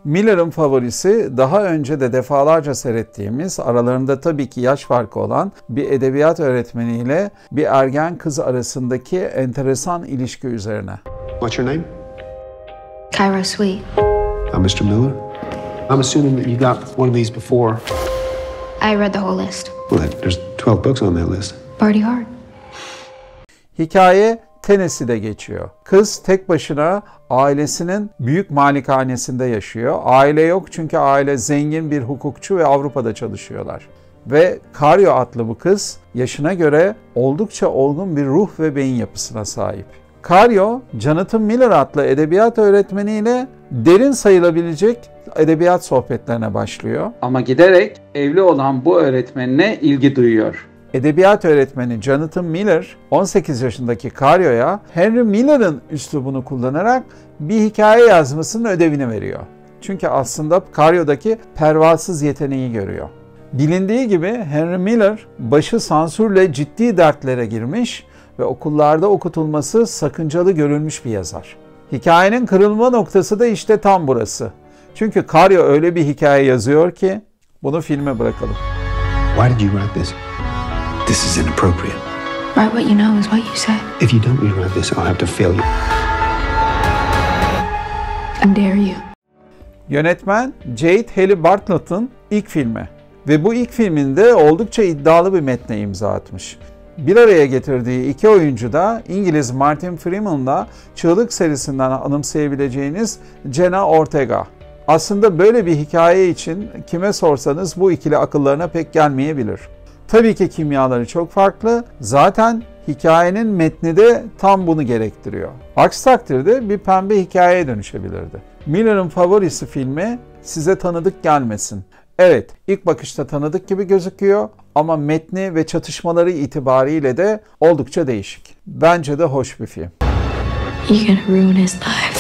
Miller'ın favorisi daha önce de defalarca seyrettiğimiz, aralarında tabii ki yaş farkı olan bir edebiyat öğretmeniyle bir ergen kız arasındaki enteresan ilişki üzerine. What's your name? Cairo Sweet. I'm Mr. Miller. I'm assuming that you got one of these before. I read the whole list. Well, there's 12 books on that list. Party hard. Hikaye Tennessee'de geçiyor. Kız tek başına ailesinin büyük malikanesinde yaşıyor. Aile yok çünkü aile zengin bir hukukçu ve Avrupa'da çalışıyorlar. Ve Cairo adlı bu kız yaşına göre oldukça olgun bir ruh ve beyin yapısına sahip. Cairo, Jonathan Miller adlı edebiyat öğretmeniyle derin sayılabilecek edebiyat sohbetlerine başlıyor. Ama giderek evli olan bu öğretmenine ilgi duyuyor. Edebiyat öğretmeni Jonathan Miller, 18 yaşındaki Cairo'ya Henry Miller'ın üslubunu kullanarak bir hikaye yazmasının ödevini veriyor. Çünkü aslında Cairo'daki pervasız yeteneği görüyor. Bilindiği gibi Henry Miller başı sansürle ciddi dertlere girmiş ve okullarda okutulması sakıncalı görülmüş bir yazar. Hikayenin kırılma noktası da işte tam burası. Çünkü Cairo öyle bir hikaye yazıyor ki bunu filme bırakalım. Why did you write this? This is inappropriate. Write what you know is what you say. If you don't rewrite this, I'll have to fail you. I dare you. Yönetmen Jade Haley Bartlett'ın ilk filmi ve bu ilk filminde oldukça iddialı bir metne imza atmış. Bir araya getirdiği iki oyuncu da İngiliz Martin Freeman'la Çığlık serisinden anımsayabileceğiniz Jenna Ortega. Aslında böyle bir hikaye için kime sorsanız bu ikili akıllarına pek gelmeyebilir. Tabii ki kimyaları çok farklı. Zaten hikayenin metni de tam bunu gerektiriyor. Aksi takdirde bir pembe hikayeye dönüşebilirdi. Miller'ın favorisi filmi size tanıdık gelmesin. Evet, ilk bakışta tanıdık gibi gözüküyor ama metni ve çatışmaları itibariyle de oldukça değişik. Bence de hoş bir film. You're gonna ruin his life.